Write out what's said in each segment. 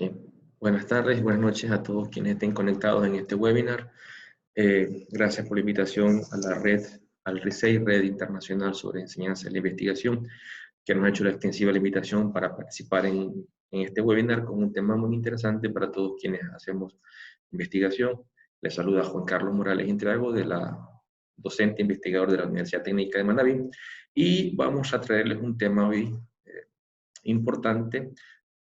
Bien. Buenas tardes y buenas noches a todos quienes estén conectados en este webinar. Gracias por la invitación a la red, al RISEI, Red Internacional sobre Enseñanza y la Investigación, que nos ha hecho la extensiva la invitación para participar en este webinar con un tema muy interesante para todos quienes hacemos investigación. Les saluda Juan Carlos Morales Intriago, docente investigador de la Universidad Técnica de Manabí, y vamos a traerles un tema hoy importante.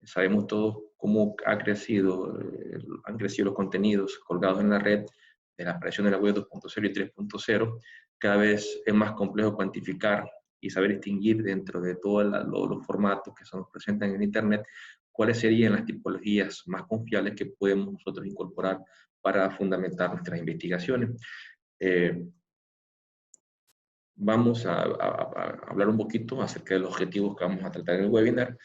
Sabemos todos cómo han crecido los contenidos colgados en la red de la aparición de la web 2.0 y 3.0. Cada vez es más complejo cuantificar y saber distinguir dentro de todos los formatos que se nos presentan en Internet cuáles serían las tipologías más confiables que podemos nosotros incorporar para fundamentar nuestras investigaciones. Vamos a hablar un poquito acerca de los objetivos que vamos a tratar en el webinar.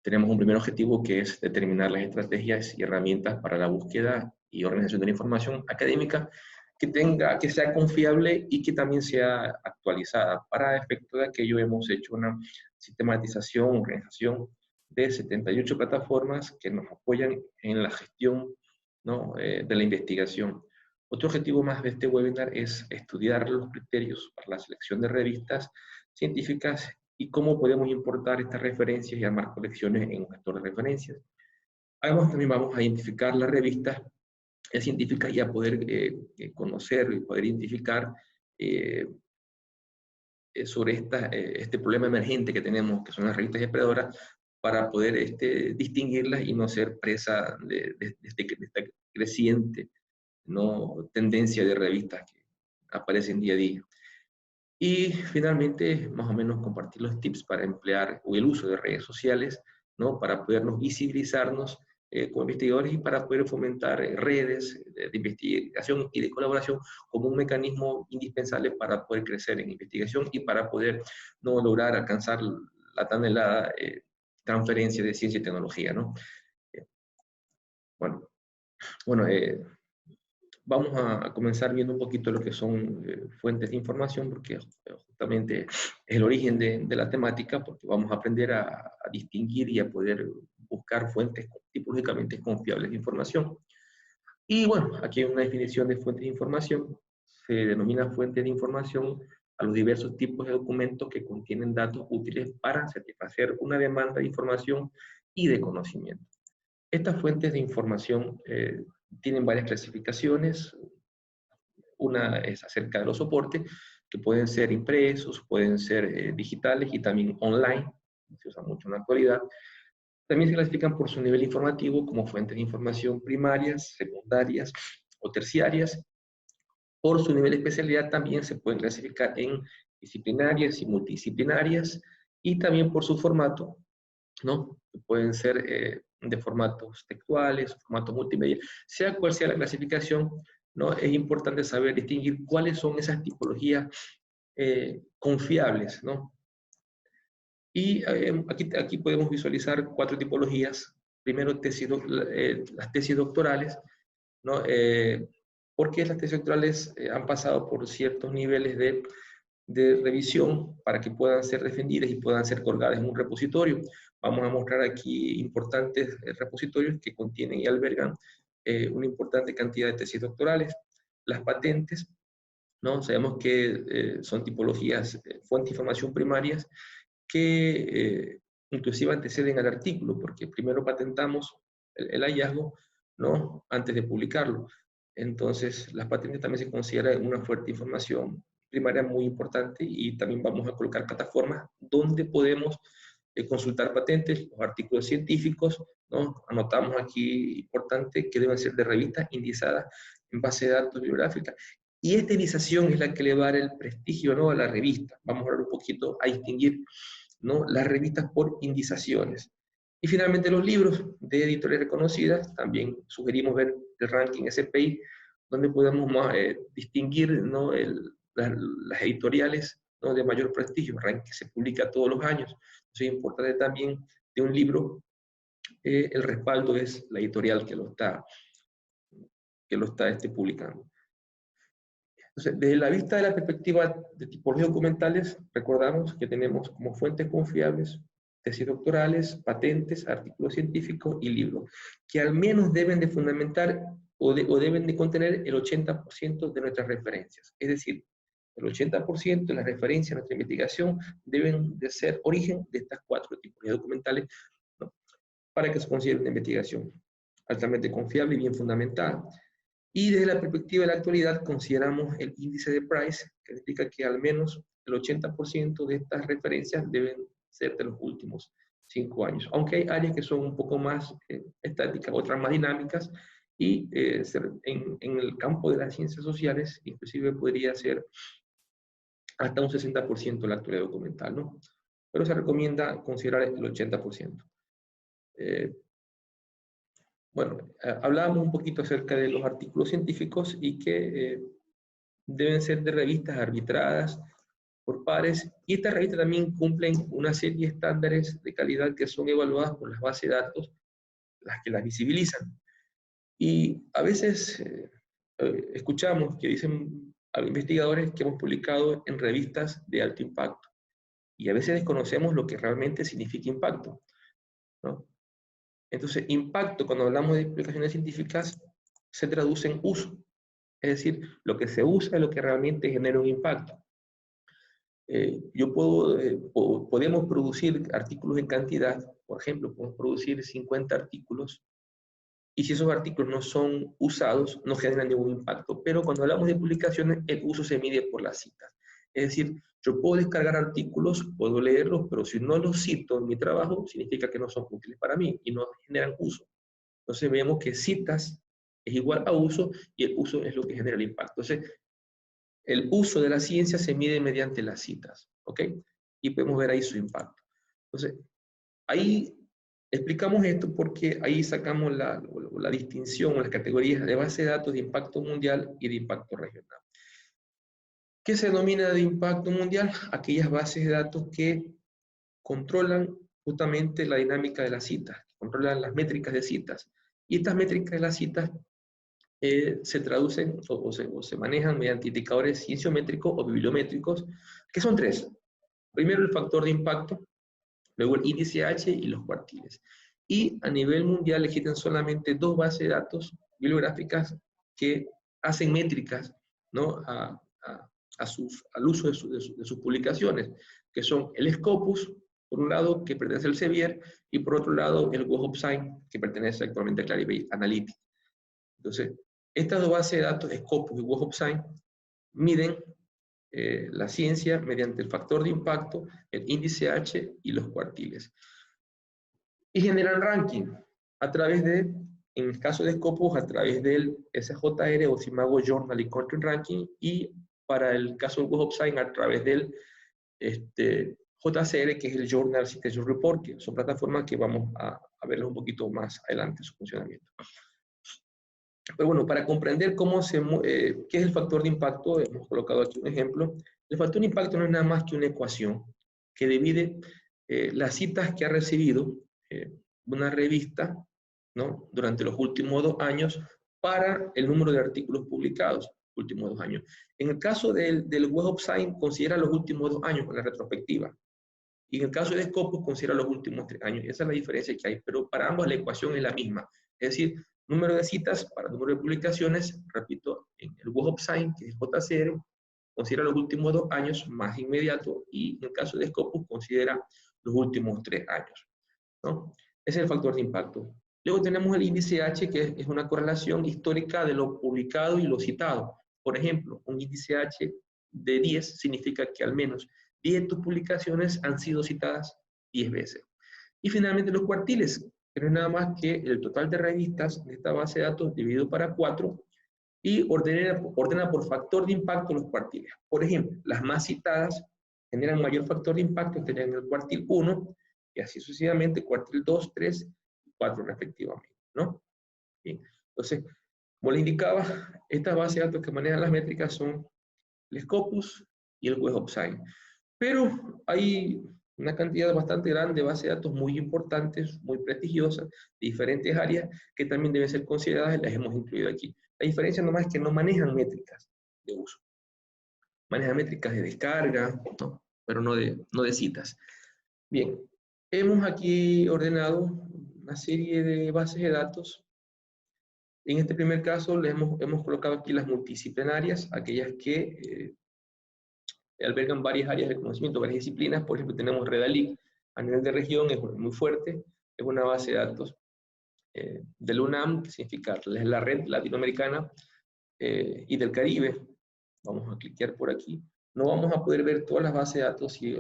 Tenemos un primer objetivo que es determinar las estrategias y herramientas para la búsqueda y organización de la información académica que sea confiable y que también sea actualizada. Para efecto de aquello hemos hecho una sistematización, organización de 78 plataformas que nos apoyan en la gestión, ¿no?, de la investigación. Otro objetivo más de este webinar es estudiar los criterios para la selección de revistas científicas y cómo podemos importar estas referencias y armar colecciones en un gestor de referencias. Además, también vamos a identificar las revistas científicas y a poder conocer y poder identificar sobre este problema emergente que tenemos, que son las revistas expendedoras, para poder distinguirlas y no ser presa de esta creciente, ¿no?, tendencia de revistas que aparecen día a día. Y finalmente, más o menos compartir los tips para emplear o el uso de redes sociales, ¿no?, para podernos visibilizarnos como investigadores y para poder fomentar redes de investigación y de colaboración como un mecanismo indispensable para poder crecer en investigación y para poder, ¿no?, lograr alcanzar la tan anhelada transferencia de ciencia y tecnología, ¿no? Bueno, vamos a comenzar viendo un poquito lo que son fuentes de información, porque justamente es el origen de la temática, porque vamos a aprender a distinguir y a poder buscar fuentes tipológicamente confiables de información. Y bueno, aquí hay una definición de fuentes de información. Se denomina fuentes de información a los diversos tipos de documentos que contienen datos útiles para satisfacer una demanda de información y de conocimiento. Estas fuentes de información tienen varias clasificaciones. Una es acerca de los soportes, que pueden ser impresos, pueden ser digitales y también online, se usa mucho en la actualidad. También se clasifican por su nivel informativo como fuentes de información primarias, secundarias o terciarias. Por su nivel de especialidad también se pueden clasificar en disciplinarias y multidisciplinarias, y también por su formato, ¿no? Pueden ser de formatos textuales, formatos multimedia, sea cual sea la clasificación, ¿no? Es importante saber distinguir cuáles son esas tipologías confiables, ¿no? Y aquí podemos visualizar 4 tipologías. Primero, las tesis doctorales, ¿no? Porque las tesis doctorales han pasado por ciertos niveles de revisión para que puedan ser defendidas y puedan ser colgadas en un repositorio. Vamos a mostrar aquí importantes repositorios que contienen y albergan una importante cantidad de tesis doctorales. Las patentes, ¿no? Sabemos que son tipologías, fuentes de información primarias que inclusive anteceden al artículo, porque primero patentamos el hallazgo, ¿no?, antes de publicarlo. Entonces, las patentes también se consideran una fuente de información primaria muy importante, y también vamos a colocar plataformas donde podemos consultar patentes, los artículos científicos, ¿no? Anotamos aquí, importante, que deben ser de revistas indizadas en base de datos bibliográficas. Y esta indización es la que le va a dar el prestigio, ¿no?, a la revista. Vamos a hablar un poquito a distinguir, ¿no?, las revistas por indizaciones. Y finalmente los libros de editoriales reconocidas. También sugerimos ver el ranking SPI, donde podemos distinguir, ¿no?, las editoriales, ¿no?, de mayor prestigio, un ranking que se publica todos los años. Entonces es importante también de un libro, el respaldo es la editorial que lo está publicando. Entonces, desde la vista de la perspectiva de tipologías documentales, recordamos que tenemos como fuentes confiables tesis doctorales, patentes, artículos científicos y libros, que al menos deben de fundamentar o deben de contener el 80% de nuestras referencias. Es decir, el 80% de las referencias de nuestra investigación deben de ser origen de estas 4 tipos de documentales, ¿no?, para que se considere una investigación altamente confiable y bien fundamentada. Y desde la perspectiva de la actualidad consideramos el índice de Price, que indica que al menos el 80% de estas referencias deben ser de los últimos 5 años. Aunque hay áreas que son un poco más estáticas, otras más dinámicas, y en el campo de las ciencias sociales, inclusive podría ser hasta un 60% la actualidad documental, ¿no? Pero se recomienda considerar el 80%. Bueno, hablábamos un poquito acerca de los artículos científicos y que deben ser de revistas arbitradas por pares, y estas revistas también cumplen una serie de estándares de calidad que son evaluadas por las bases de datos, las que las visibilizan. Y a veces escuchamos que dicen a los investigadores que hemos publicado en revistas de alto impacto, y a veces desconocemos lo que realmente significa impacto, ¿no? Entonces, impacto, cuando hablamos de publicaciones científicas, se traduce en uso. Es decir, lo que se usa es lo que realmente genera un impacto. Podemos producir artículos en cantidad, por ejemplo, podemos producir 50 artículos, y si esos artículos no son usados, no generan ningún impacto. Pero cuando hablamos de publicaciones, el uso se mide por las citas. Es decir, yo puedo descargar artículos, puedo leerlos, pero si no los cito en mi trabajo, significa que no son útiles para mí y no generan uso. Entonces vemos que citas es igual a uso, y el uso es lo que genera el impacto. Entonces, el uso de la ciencia se mide mediante las citas, ¿ok? Y podemos ver ahí su impacto. Entonces, ahí explicamos esto porque ahí sacamos la distinción o las categorías de base de datos de impacto mundial y de impacto regional. ¿Qué se denomina de impacto mundial? Aquellas bases de datos que controlan justamente la dinámica de las citas, controlan las métricas de citas. Y estas métricas de las citas se traducen o se manejan mediante indicadores cienciométricos o bibliométricos, que son 3. Primero, el factor de impacto, luego el índice H y los cuartiles. Y a nivel mundial existen solamente 2 bases de datos bibliográficas que hacen métricas, ¿no?, al uso de sus publicaciones, que son el Scopus, por un lado, que pertenece al Elsevier, y por otro lado, el Web of Science, que pertenece actualmente a Clarivate Analytics. Entonces, estas 2 bases de datos, Scopus y Web of Science, miden la ciencia mediante el factor de impacto, el índice H y los cuartiles. Y generan ranking a través de, en el caso de Scopus, a través del SJR o Simago Journal y Country Ranking, y para el caso del Web of Science a través del JCR, que es el Journal Citation Report, que son plataformas que vamos a verlas un poquito más adelante su funcionamiento. Pero bueno, para comprender qué es el factor de impacto, hemos colocado aquí un ejemplo. El factor de impacto no es nada más que una ecuación que divide las citas que ha recibido una revista, ¿no?, durante los últimos 2 años para el número de artículos publicados últimos 2 años. En el caso del Web of Science, considera los últimos 2 años con la retrospectiva. Y en el caso de Scopus, considera los últimos 3 años. Esa es la diferencia que hay, pero para ambos la ecuación es la misma. Es decir, número de citas para número de publicaciones, repito, en el Web of Science, que es JCR, considera los últimos 2 años más inmediato, y en el caso de Scopus considera los últimos 3 años, ¿no? Ese es el factor de impacto. Luego tenemos el índice H, que es una correlación histórica de lo publicado y lo citado. Por ejemplo, un índice H de 10 significa que al menos 10 de tus publicaciones han sido citadas 10 veces. Y finalmente los cuartiles, que no es nada más que el total de revistas de esta base de datos dividido para 4, y ordena por factor de impacto los cuartiles. Por ejemplo, las más citadas generan mayor factor de impacto, estarían en el cuartil 1, y así sucesivamente, cuartil 2, 3 y 4 respectivamente, ¿no? Bien. Entonces, como le indicaba, estas bases de datos que manejan las métricas son el Scopus y el Web of Science. Pero hay una cantidad bastante grande de bases de datos muy importantes, muy prestigiosas, de diferentes áreas, que también deben ser consideradas y las hemos incluido aquí. La diferencia nomás es que no manejan métricas de uso. Manejan métricas de descarga, ¿no?, pero no de citas. Bien, Hemos aquí ordenado una serie de bases de datos. En este primer caso hemos colocado aquí las multidisciplinarias, aquellas que albergan varias áreas de conocimiento, varias disciplinas. Por ejemplo, tenemos Redalyc a nivel de región, es muy fuerte, es una base de datos del UNAM, que significa la red latinoamericana, y del Caribe. Vamos a cliquear por aquí. No vamos a poder ver todas las bases de datos y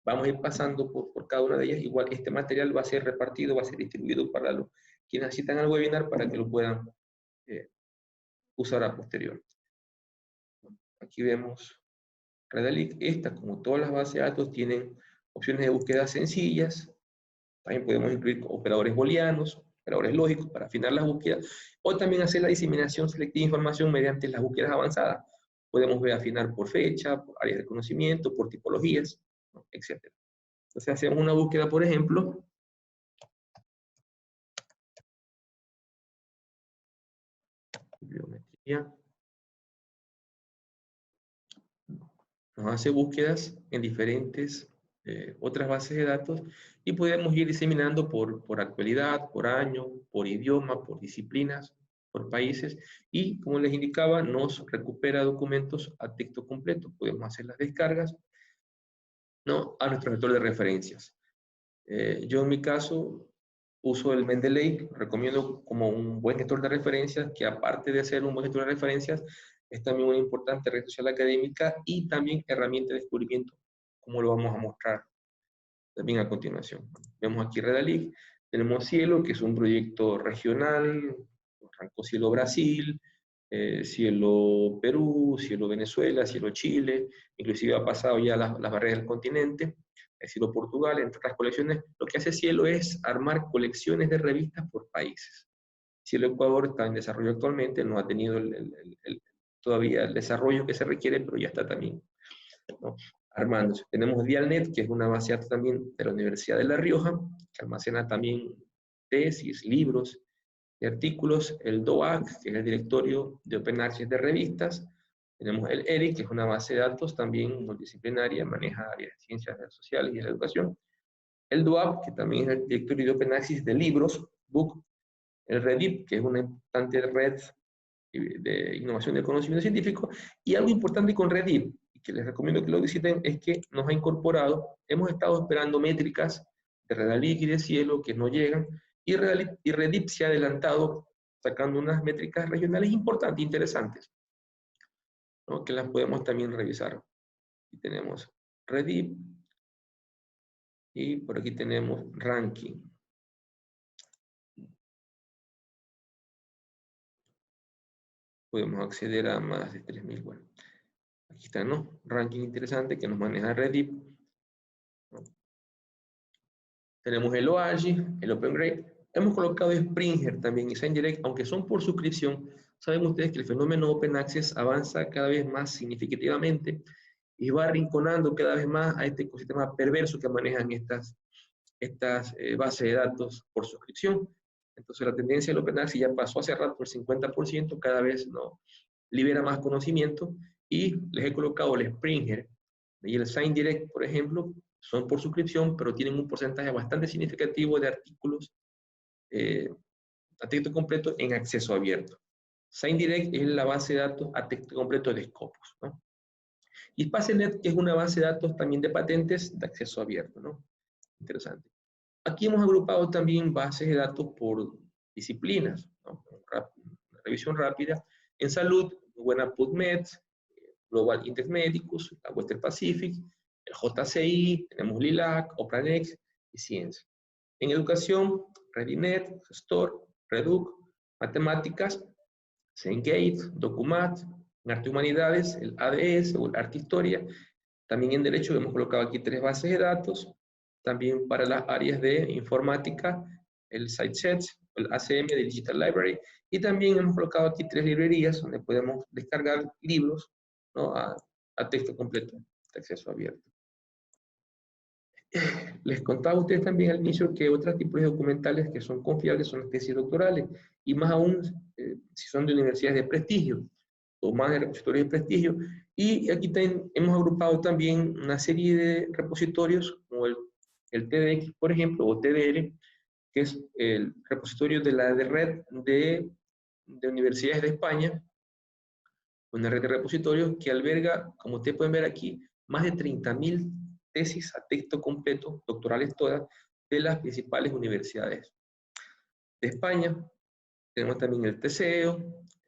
vamos a ir pasando por cada una de ellas. Igual este material va a ser repartido, va a ser distribuido para los quienes asistan al webinar para que lo puedan usar a posterior. Aquí vemos Redalyc. Esta, como todas las bases de datos, tienen opciones de búsqueda sencillas. También podemos incluir operadores booleanos, operadores lógicos para afinar las búsquedas, o también hacer la diseminación selectiva de información mediante las búsquedas avanzadas. Podemos ver afinar por fecha, por áreas de conocimiento, por tipologías, ¿no? Etc. Entonces hacemos una búsqueda, por ejemplo, bibliometría. Nos hace búsquedas en diferentes otras bases de datos y podemos ir diseminando por actualidad, por año, por idioma, por disciplinas, por países, y como les indicaba, nos recupera documentos a texto completo. Podemos hacer las descargas, ¿no?, a nuestro gestor de referencias. Yo en mi caso uso el Mendeley, recomiendo como un buen gestor de referencias, que aparte de ser un buen gestor de referencias, es también una importante red social académica y también herramienta de descubrimiento, como lo vamos a mostrar también a continuación. Vemos aquí Redalyc, tenemos Cielo, que es un proyecto regional, arrancó Cielo Brasil, Cielo Perú, Cielo Venezuela, Cielo Chile, inclusive ha pasado ya las barreras del continente, Cielo Portugal, entre otras colecciones. Lo que hace Cielo es armar colecciones de revistas por países. Cielo Ecuador está en desarrollo actualmente, no ha tenido todavía el desarrollo que se requiere, pero ya está también, ¿no?, armándose. Tenemos Dialnet, que es una base de datos también de la Universidad de La Rioja, que almacena también tesis, libros y artículos. El DOAC, que es el directorio de Open Access de revistas. Tenemos el ERIC, que es una base de datos también multidisciplinaria, maneja áreas de ciencias sociales y de la educación. El DOAP, que también es el directorio de Open Access de libros, book. El REDIP, que es una importante red de innovación del conocimiento científico. Y algo importante con REDIP, y que les recomiendo que lo visiten, es que nos ha incorporado, hemos estado esperando métricas de Redalyc y de Cielo que no llegan, y REDIP se ha adelantado sacando unas métricas regionales importantes, interesantes, ¿no?, que las podemos también revisar. Aquí tenemos REDIP, y por aquí tenemos ranking. Podemos acceder a más de 3.000. Bueno, aquí está, ¿no? Ranking interesante que nos maneja REDIP, ¿no? Tenemos el OAGI, el OpenGrade. Hemos colocado Springer también y SignDirect, aunque son por suscripción. Saben ustedes que el fenómeno Open Access avanza cada vez más significativamente y va arrinconando cada vez más a este ecosistema perverso que manejan estas bases de datos por suscripción. Entonces la tendencia del Open Access ya pasó hace rato el 50%, cada vez no libera más conocimiento, y les he colocado el Springer y el SignDirect, por ejemplo, son por suscripción, pero tienen un porcentaje bastante significativo de artículos a texto completo en acceso abierto. SignDirect es la base de datos a texto completo de Scopus, ¿no? Y SpaceNet, que es una base de datos también de patentes de acceso abierto, ¿no? Interesante. Aquí hemos agrupado también bases de datos por disciplinas, ¿no? Una revisión rápida. En salud, buena PubMed, Global Index Medicus, la Western Pacific, el JCI, tenemos LILAC, Opranex y Ciencia. En educación, ReadyNet, Gestor, Reduc, matemáticas, Cengate, Documat. En arte y humanidades, el ADS o el Arte Historia. También en derecho hemos colocado aquí 3 bases de datos. También para las áreas de informática, el SiteSets, el ACM de Digital Library. Y también hemos colocado aquí 3 librerías donde podemos descargar libros, ¿no?, a texto completo, de acceso abierto. Les contaba a ustedes también al inicio que otros tipos de documentales que son confiables son las tesis doctorales, y más aún si son de universidades de prestigio, o más de repositorios de prestigio. Y aquí hemos agrupado también una serie de repositorios, como el el TDX, por ejemplo, o TDR, que es el repositorio de la red de universidades de España, una red de repositorios que alberga, como ustedes pueden ver aquí, más de 30.000 tesis a texto completo, doctorales todas, de las principales universidades de España. Tenemos también el TCEO,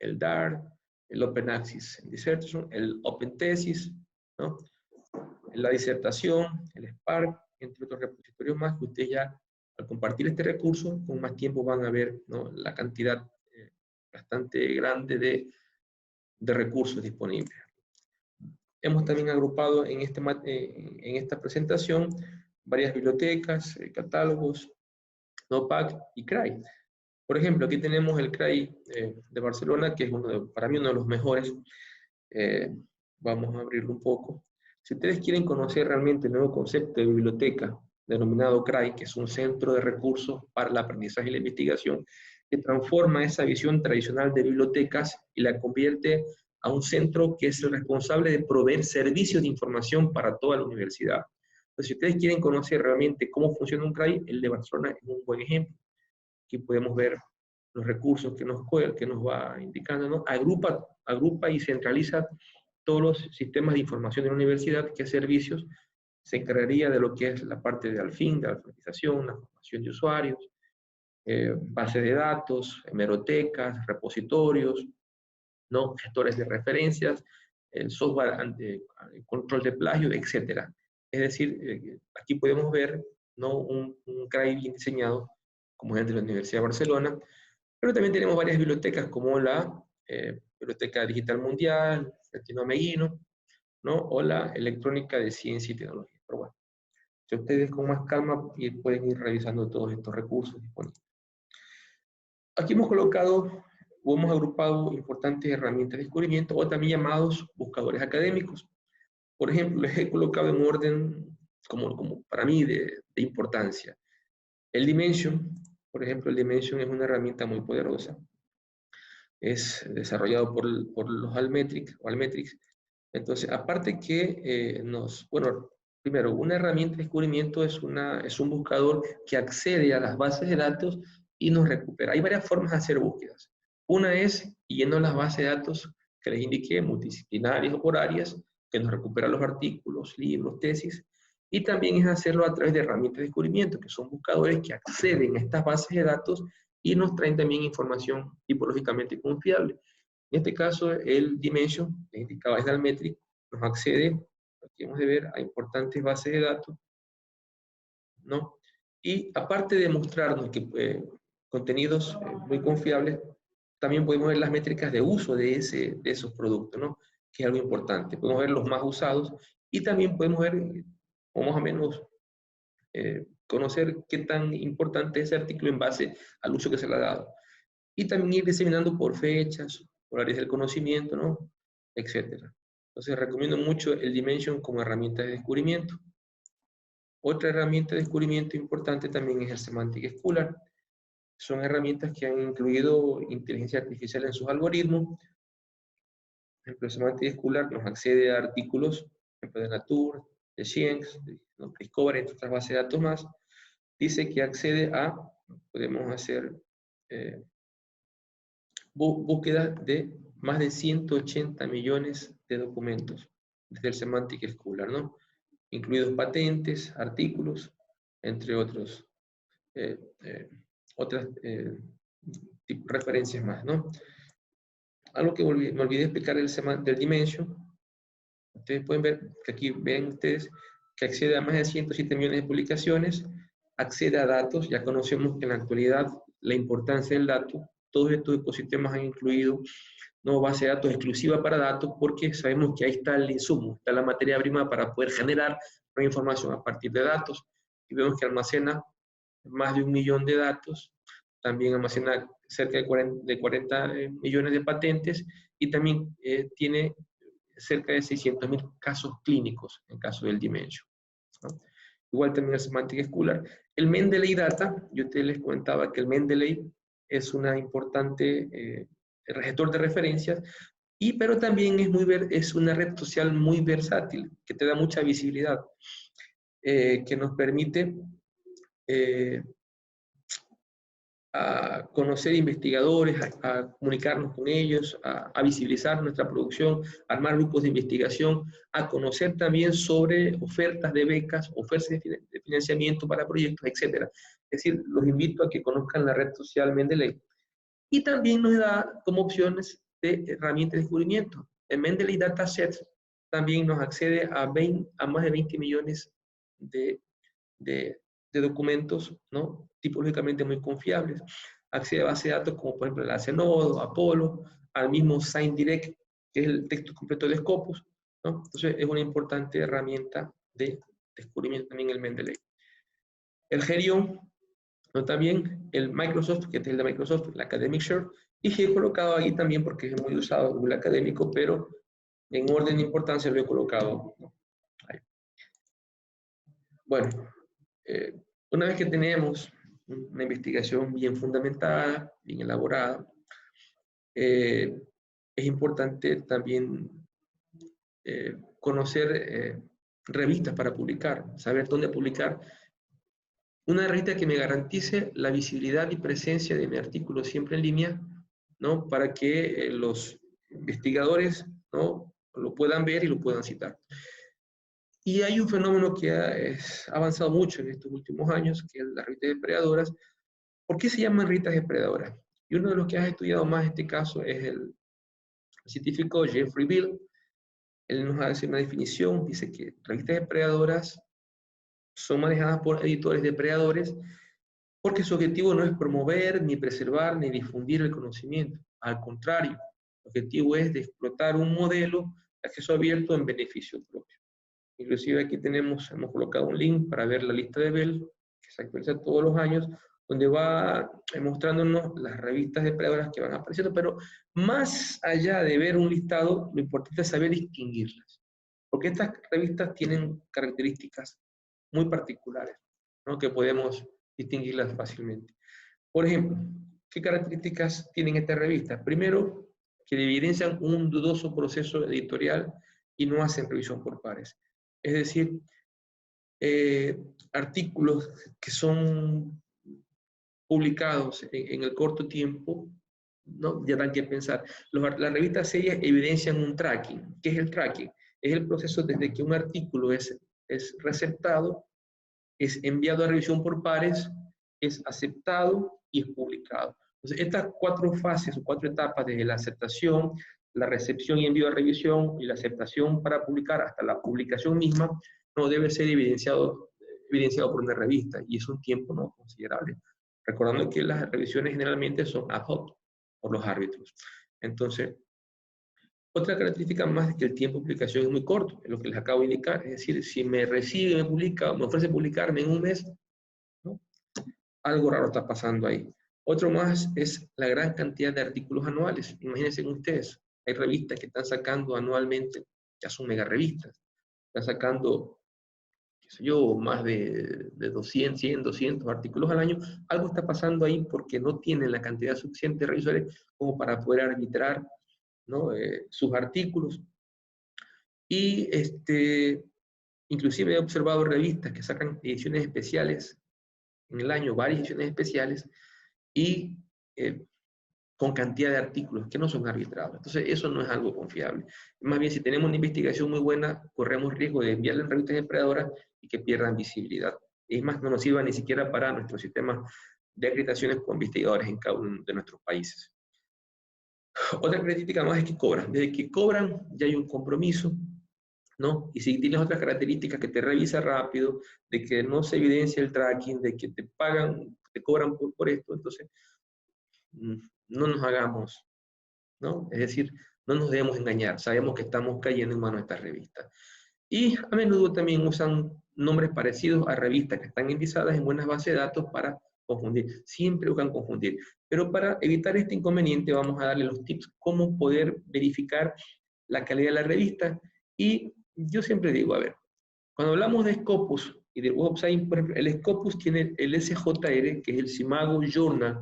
el DAR, el Open Access Dissertation, el Open Thesis, ¿no? La disertación, el Spark, entre otros repositorios más, que ustedes ya, al compartir este recurso, con más tiempo van a ver, ¿no?, la cantidad bastante grande de recursos disponibles. Hemos también agrupado en esta presentación varias bibliotecas, catálogos, NOPAC y CRAI. Por ejemplo, aquí tenemos el CRAI de Barcelona, que es para mí uno de los mejores. Vamos a abrirlo un poco. Si ustedes quieren conocer realmente el nuevo concepto de biblioteca, denominado CRAI, que es un centro de recursos para el aprendizaje y la investigación, que transforma esa visión tradicional de bibliotecas y la convierte a un centro que es el responsable de proveer servicios de información para toda la universidad. Entonces, si ustedes quieren conocer realmente cómo funciona un CRAI, el de Barcelona es un buen ejemplo. Aquí podemos ver los recursos que nos va indicando, ¿no? Agrupa y centraliza todos los sistemas de información de la universidad, qué servicios se encargaría de lo que es la parte de Alfin, de alfabetización, la formación de usuarios, base de datos, hemerotecas, repositorios, ¿no?, gestores de referencias, el software control de plagio, etc. Es decir, aquí podemos ver, ¿no?, un CRAI bien diseñado, como es el de la Universidad de Barcelona, pero también tenemos varias bibliotecas como la Biblioteca Digital Mundial, Latino Meguino, ¿no?, o la Electrónica de Ciencia y Tecnología. Pero bueno, si ustedes con más calma pueden ir revisando todos estos recursos disponibles. Aquí hemos colocado o hemos agrupado importantes herramientas de descubrimiento, o también llamados buscadores académicos. Por ejemplo, les he colocado en orden, como para mí, de importancia. El Dimension, por ejemplo, el Dimension es una herramienta muy poderosa. Es desarrollado por los Almetrix. Entonces, aparte que bueno, primero, una herramienta de descubrimiento es un buscador que accede a las bases de datos y nos recupera. Hay varias formas de hacer búsquedas. Una es yendo a las bases de datos que les indiqué, multidisciplinarias o por áreas, que nos recupera los artículos, libros, tesis, y también es hacerlo a través de herramientas de descubrimiento, que son buscadores que acceden a estas bases de datos y nos traen también información tipológicamente confiable. En este caso, el Dimension, que indicaba es de Almetrix, nos accede, aquí hemos de ver, a importantes bases de datos, ¿no? Y aparte de mostrarnos que contenidos muy confiables, también podemos ver las métricas de uso de esos productos, ¿no?, que es algo importante. Podemos ver los más usados y también podemos ver, o más o menos, conocer qué tan importante es ese artículo en base al uso que se le ha dado. Y también ir diseminando por fechas, por áreas del conocimiento, ¿no?, etcétera. Entonces, recomiendo mucho el Dimension como herramienta de descubrimiento. Otra herramienta de descubrimiento importante también es el Semantic Scholar. Son herramientas que han incluido inteligencia artificial en sus algoritmos. Por ejemplo, el Semantic Scholar nos accede a artículos, por ejemplo, de Nature, de Science, de Discovery, entre otras bases de datos más. Dice que accede podemos hacer búsquedas de más de 180 millones de documentos desde el Semantic Scholar, ¿no?, incluidos patentes, artículos, entre otras referencias más, ¿no? Algo que me olvidé explicar del Dimension. Ustedes pueden ver que aquí ven ustedes que accede a más de 107 millones de publicaciones, accede a datos. Ya conocemos que en la actualidad la importancia del dato, todos estos ecosistemas han incluido no base de datos exclusiva para datos, porque sabemos que ahí está el insumo, está la materia prima para poder generar nueva información a partir de datos. Y vemos que almacena más de 1 millón de datos, también almacena cerca de 40 millones de patentes, y también tiene cerca de 600.000 casos clínicos en caso del Dimension, ¿no? Igual también el Semantic Scholar. El Mendeley Data, yo les comentaba que el Mendeley es una importante gestor de referencias, pero también es una red social muy versátil, que te da mucha visibilidad, que nos permite a conocer investigadores, a comunicarnos con ellos, a visibilizar nuestra producción, a armar grupos de investigación, a conocer también sobre ofertas de becas, ofertas de financiamiento para proyectos, etc. Es decir, los invito a que conozcan la red social Mendeley. Y también nos da como opciones de herramientas de descubrimiento. El Mendeley Dataset también nos accede a más de 20 millones de documentos, ¿no? Tipológicamente muy confiables. Accede a bases de datos como por ejemplo la Zenodo, Apollo, al mismo ScienDirect, que es el texto completo de Scopus, ¿no? Entonces es una importante herramienta de descubrimiento también el Mendeley. El Herion, ¿no? También el Microsoft, que es el de Microsoft, el Academic Share, y he colocado ahí también porque es muy usado el Google Académico, pero en orden de importancia lo he colocado ahí. Bueno, una vez que tenemos una investigación bien fundamentada, bien elaborada, es importante también conocer revistas para publicar, saber dónde publicar. Una revista que me garantice la visibilidad y presencia de mi artículo siempre en línea, ¿no? Para que los investigadores, ¿no? Lo puedan ver y lo puedan citar. Y hay un fenómeno que ha avanzado mucho en estos últimos años, que es las revistas depredadoras. ¿Por qué se llaman revistas depredadoras? Y uno de los que ha estudiado más este caso es el científico Jeffrey Beall. Él nos hace una definición, dice que revistas depredadoras son manejadas por editores depredadores porque su objetivo no es promover, ni preservar, ni difundir el conocimiento. Al contrario, el objetivo es de explotar un modelo de acceso abierto en beneficio propio. Inclusive aquí hemos colocado un link para ver la lista de Beall, que se actualiza todos los años, donde va mostrándonos las revistas depredadoras que van apareciendo, pero más allá de ver un listado, lo importante es saber distinguirlas, porque estas revistas tienen características muy particulares, ¿no? Que podemos distinguirlas fácilmente. Por ejemplo, ¿qué características tienen estas revistas? Primero, que evidencian un dudoso proceso editorial y no hacen revisión por pares. Es decir, artículos que son publicados en el corto tiempo, ¿no? Ya dan que pensar. Las revistas serias evidencian un tracking. ¿Qué es el tracking? Es el proceso desde que un artículo es receptado, es enviado a revisión por pares, es aceptado y es publicado. Entonces, estas 4 fases o 4 etapas, desde la aceptación, la recepción y envío a revisión, y la aceptación para publicar hasta la publicación misma, no debe ser evidenciado por una revista, y es un tiempo no considerable. Recordando que las revisiones generalmente son ad hoc por los árbitros. Entonces, otra característica más es que el tiempo de publicación es muy corto, es lo que les acabo de indicar. Es decir, si me recibe, me publica, me ofrece publicarme en un mes, ¿no? Algo raro está pasando ahí. Otro más es la gran cantidad de artículos anuales. Imagínense ustedes, hay revistas que están sacando anualmente, ya son mega revistas, están sacando, qué sé yo, más de 200, 100, 200 artículos al año. Algo está pasando ahí porque no tienen la cantidad suficiente de revisores como para poder arbitrar, ¿no? Sus artículos. Y inclusive he observado revistas que sacan ediciones especiales en el año, varias ediciones especiales, y con cantidad de artículos que no son arbitrados. Entonces, eso no es algo confiable. Más bien, si tenemos una investigación muy buena, corremos riesgo de enviarla en revistas depredadoras y que pierdan visibilidad. Es más, no nos sirva ni siquiera para nuestro sistema de acreditaciones con investigadores en cada uno de nuestros países. Otra característica más es que cobran. Desde que cobran, ya hay un compromiso, ¿no? Y si tienes otras características que te revisa rápido, de que no se evidencia el tracking, de que te pagan, te cobran por esto, entonces no nos hagamos, ¿no? Es decir, no nos debemos engañar, sabemos que estamos cayendo en manos de estas revistas. Y a menudo también usan nombres parecidos a revistas que están indizadas en buenas bases de datos para confundir. Siempre buscan confundir. Pero para evitar este inconveniente vamos a darle los tips cómo poder verificar la calidad de la revista. Y yo siempre digo, a ver, cuando hablamos de Scopus y del Web of Science, por ejemplo, el Scopus tiene el SJR, que es el SIMAGO Journal,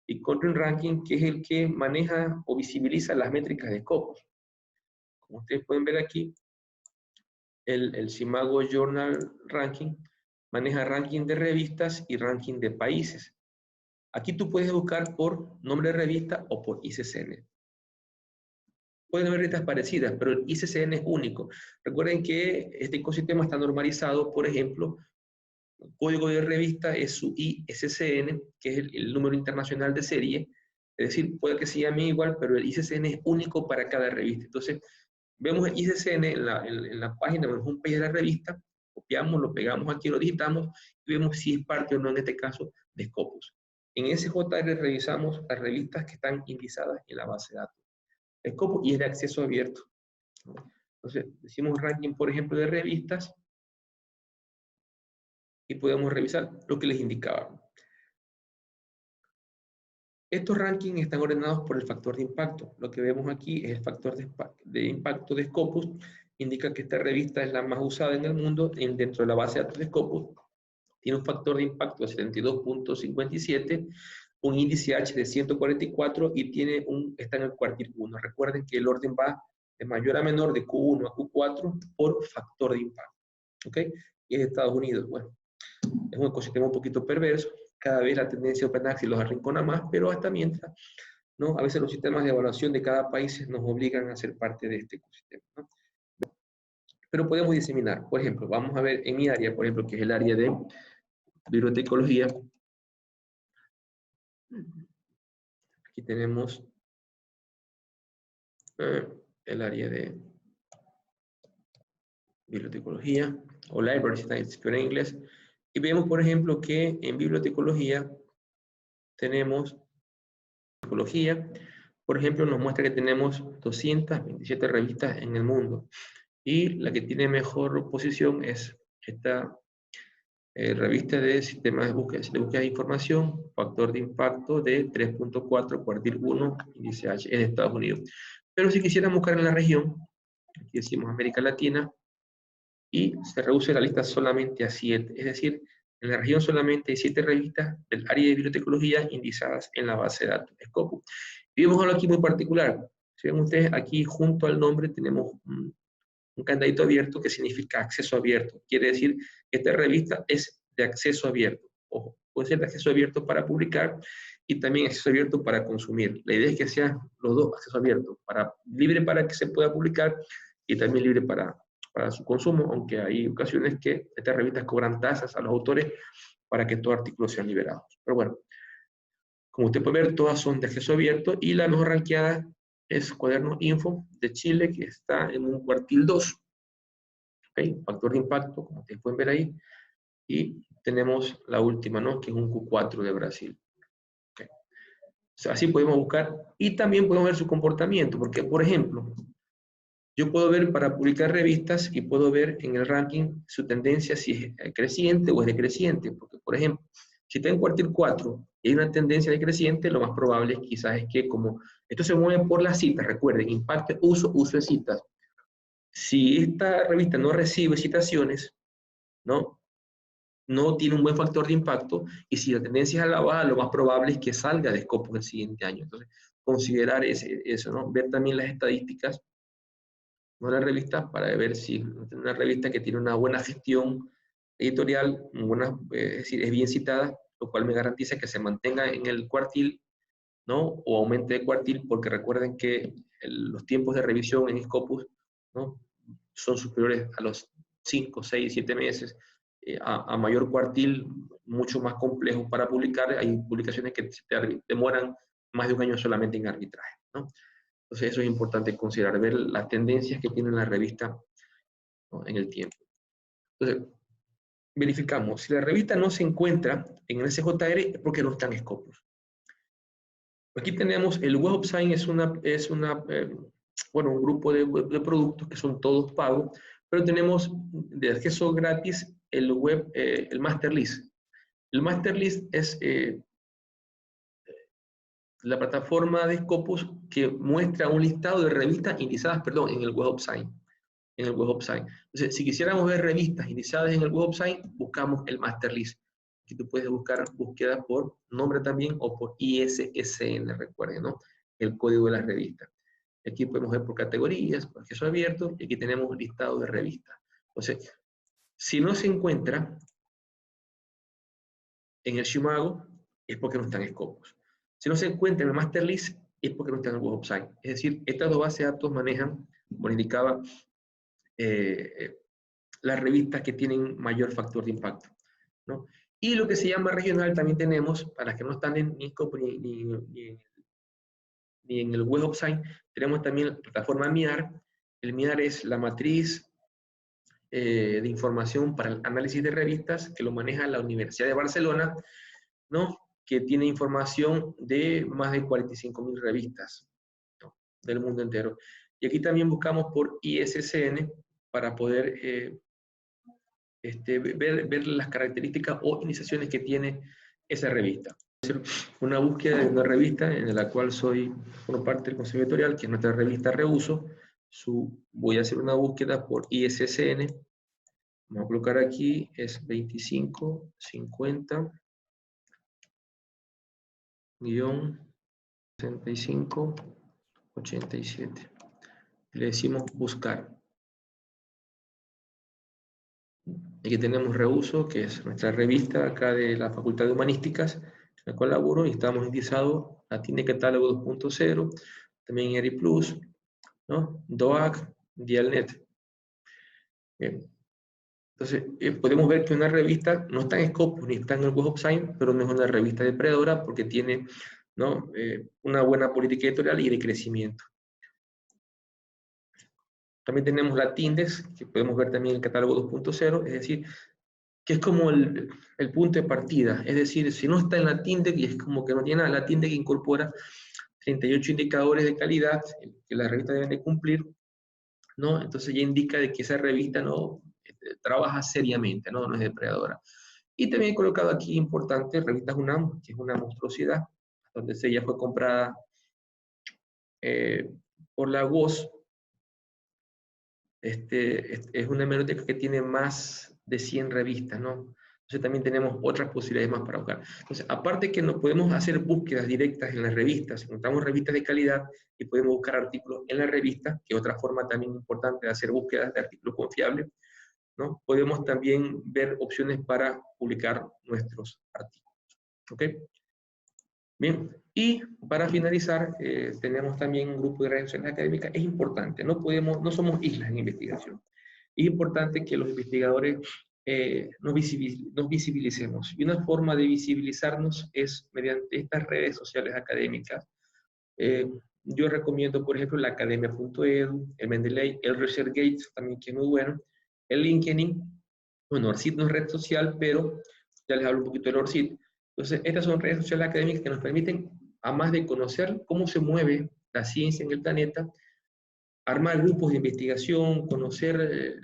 y Content Ranking, que es el que maneja o visibiliza las métricas de Scopus. Como ustedes pueden ver aquí, el SIMAGO Journal Ranking maneja ranking de revistas y ranking de países. Aquí tú puedes buscar por nombre de revista o por ICCN. Pueden haber revistas parecidas, pero el ICCN es único. Recuerden que este ecosistema está normalizado, por ejemplo, el código de revista es su ISSN, que es el número internacional de serie. Es decir, puede que se llame igual, pero el ISSN es único para cada revista. Entonces, vemos el ISSN en la página, en el homepage de la revista, copiamos, lo pegamos aquí, lo digitamos y vemos si es parte o no, en este caso, de Scopus. En SJR revisamos las revistas que están indizadas en la base de datos Scopus y es de acceso abierto. Entonces, decimos ranking, por ejemplo, de revistas y podemos revisar lo que les indicaba. Estos rankings están ordenados por el factor de impacto. Lo que vemos aquí es el factor de impacto de Scopus. Indica que esta revista es la más usada en el mundo dentro de la base de datos de Scopus. Tiene un factor de impacto de 72.57, un índice H de 144 y está en el cuartil 1. Recuerden que el orden va de mayor a menor, de Q1 a Q4, por factor de impacto. ¿Ok? Y es Estados Unidos. Bueno, es un ecosistema un poquito perverso. Cada vez la tendencia de Open Access los arrincona más, pero hasta mientras, ¿no? A veces los sistemas de evaluación de cada país nos obligan a ser parte de este ecosistema, ¿no? Pero podemos diseminar. Por ejemplo, vamos a ver en mi área, por ejemplo, que es el área de bibliotecología. Aquí tenemos el área de bibliotecología o library, si está escrito en inglés. Y vemos, por ejemplo, que en bibliotecología tenemos bibliotecología. Por ejemplo, nos muestra que tenemos 227 revistas en el mundo. Y la que tiene mejor posición es esta revista de sistemas de búsqueda de información, factor de impacto de 3.4, cuartil 1, índice H, en Estados Unidos. Pero si quisiéramos buscar en la región, aquí decimos América Latina, y se reduce la lista solamente a 7. Es decir, en la región solamente hay 7 revistas del área de bibliotecología indizadas en la base de datos Scopus. Y vemos algo aquí muy particular. Si ven ustedes, aquí junto al nombre tenemos un candadito abierto que significa acceso abierto. Quiere decir que esta revista es de acceso abierto. Ojo, puede ser de acceso abierto para publicar y también acceso abierto para consumir. La idea es que sean los dos acceso abierto, libre para que se pueda publicar y también libre para su consumo, aunque hay ocasiones que estas revistas cobran tasas a los autores para que estos artículos sean liberados. Pero bueno, como usted puede ver, todas son de acceso abierto y la mejor rankeada es Cuaderno Info de Chile, que está en un cuartil 2. ¿Okay? Factor de impacto, como ustedes pueden ver ahí. Y tenemos la última, ¿no? Que es un Q4 de Brasil. ¿Okay? O sea, así podemos buscar y también podemos ver su comportamiento, porque, por ejemplo, yo puedo ver para publicar revistas y puedo ver en el ranking su tendencia si es creciente o es decreciente. Porque, por ejemplo, si está en cuartil 4 y hay una tendencia decreciente, lo más probable quizás es que como esto se mueve por las citas, recuerden, impacto, uso de citas. Si esta revista no recibe citaciones, ¿no? No tiene un buen factor de impacto y si la tendencia es a la baja, lo más probable es que salga de Scopus el siguiente año. Entonces, considerar eso, ¿no? Ver también las estadísticas de la revista para ver si una revista que tiene una buena gestión editorial, es decir, es bien citada, lo cual me garantiza que se mantenga en el cuartil, ¿no? O aumente de cuartil, porque recuerden que los tiempos de revisión en Scopus, ¿no? Son superiores a los 5, 6, 7 meses. A mayor cuartil, mucho más complejo para publicar. Hay publicaciones que demoran más de un año solamente en arbitraje, ¿no? Entonces eso es importante considerar, ver las tendencias que tiene la revista, ¿no? En el tiempo. Entonces, verificamos. Si la revista no se encuentra en el SJR es porque no está en Scopus. Aquí tenemos el Web of Science, bueno, un grupo de productos que son todos pagos, pero tenemos de acceso gratis el Master List. El Master List es la plataforma de Scopus que muestra un listado de revistas indizadas, perdón, en el Web of Science. Entonces, si quisiéramos ver revistas indizadas en el Web of Science, buscamos el Master List. Aquí tú puedes buscar búsqueda por nombre también o por ISSN, recuerden, ¿no? El código de la revista. Aquí podemos ver por categorías, por acceso abierto, y aquí tenemos un listado de revistas. Entonces, si no se encuentra en el Shimago, es porque no están en Scopus. Si no se encuentra en el Master List, es porque no está en el Web of Science. Es decir, estas dos bases de datos manejan, como indicaba, las revistas que tienen mayor factor de impacto, ¿no? Y lo que se llama regional también tenemos, para las que no están en ni Scopus ni en el Web of Science, tenemos también la plataforma MIAR. El MIAR es la matriz de información para el análisis de revistas que lo maneja la Universidad de Barcelona, ¿no? Que tiene información de más de 45.000 revistas, ¿no? Del mundo entero. Y aquí también buscamos por ISSN para poder ver las características o iniciaciones que tiene esa revista. Una búsqueda de una revista en la cual por parte del Consejo Editorial, que es nuestra revista Reuso. Voy a hacer una búsqueda por ISSN. Vamos a colocar aquí, es 25, 50, guión 65, 87. Le decimos buscar. Aquí tenemos Reuso, que es nuestra revista acá de la Facultad de Humanísticas, en la cual laboro, y estamos indizados a Tiene Catálogo 2.0, también ERI Plus, ¿no? DOAC, Dialnet. Bien. Entonces, podemos ver que una revista no está en Scopus ni está en el Web of Science, pero no es una revista depredadora porque tiene, ¿no? Una buena política editorial y de crecimiento. También tenemos la Tindex, que podemos ver también en el catálogo 2.0, es decir, que es como el punto de partida. Es decir, si no está en la Tindex, y es como que no tiene nada, la Tindex incorpora 38 indicadores de calidad que la revista debe de cumplir, ¿no? Entonces ya indica de que esa revista no trabaja seriamente, ¿no? No es depredadora. Y también he colocado aquí, importante, revistas UNAM, que es una monstruosidad, donde ella fue comprada por la voz. Es una hemeroteca que tiene más de 100 revistas, ¿no? Entonces también tenemos otras posibilidades más para buscar. Entonces, aparte que no podemos hacer búsquedas directas en las revistas, encontramos revistas de calidad y podemos buscar artículos en la revista, que es otra forma también importante de hacer búsquedas de artículos confiables, ¿no? Podemos también ver opciones para publicar nuestros artículos. ¿Ok? Bien, y para finalizar, tenemos también un grupo de redes sociales académicas. Es importante, no somos islas en investigación. Es importante que los investigadores nos visibilicemos. Y una forma de visibilizarnos es mediante estas redes sociales académicas. Yo recomiendo, por ejemplo, la academia.edu, el Mendeley, el ResearchGate, también que es muy bueno, el LinkedIn. Bueno, ORCID no es red social, pero ya les hablo un poquito del ORCID. Entonces, estas son redes sociales académicas que nos permiten, además de conocer cómo se mueve la ciencia en el planeta, armar grupos de investigación, conocer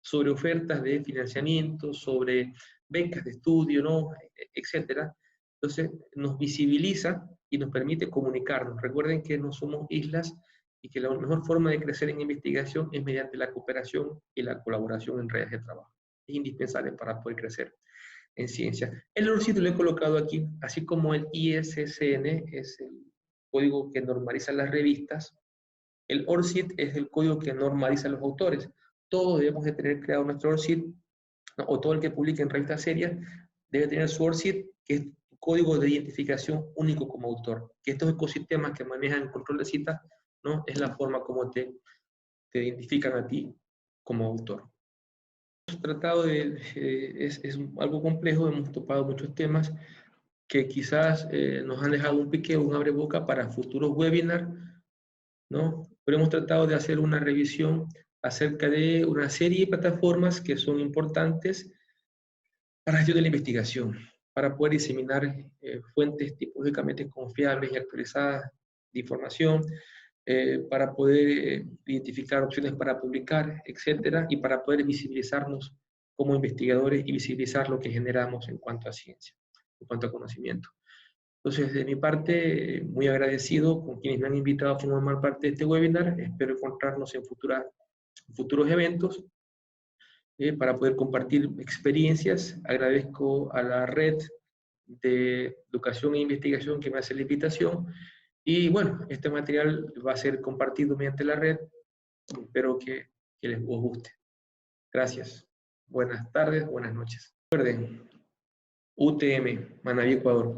sobre ofertas de financiamiento, sobre becas de estudio, ¿no? Etcétera. Entonces, nos visibiliza y nos permite comunicarnos. Recuerden que no somos islas y que la mejor forma de crecer en investigación es mediante la cooperación y la colaboración en redes de trabajo. Es indispensable para poder crecer en ciencia. El ORCID lo he colocado aquí, así como el ISSN es el código que normaliza las revistas. El ORCID es el código que normaliza los autores. Todos debemos de tener creado nuestro ORCID, ¿no? O todo el que publique en revistas serias debe tener su ORCID, que es código de identificación único como autor. Que estos ecosistemas que manejan el control de citas, ¿no? Es la forma como te identifican a ti como autor. Hemos tratado es algo complejo, hemos topado muchos temas que quizás nos han dejado un pique, un abreboca para futuros webinars, ¿no? Pero hemos tratado de hacer una revisión acerca de una serie de plataformas que son importantes para la gestión de la investigación, para poder diseminar fuentes tipológicamente confiables y actualizadas de información, para poder identificar opciones para publicar, etcétera, y para poder visibilizarnos como investigadores y visibilizar lo que generamos en cuanto a ciencia, en cuanto a conocimiento. Entonces, de mi parte, muy agradecido con quienes me han invitado a formar parte de este webinar. Espero encontrarnos en futuros eventos para poder compartir experiencias. Agradezco a la red de educación e investigación que me hace la invitación. Y bueno, este material va a ser compartido mediante la red. Espero que les guste. Gracias. Buenas tardes, buenas noches. Recuerden, UTM, Manabí, Ecuador.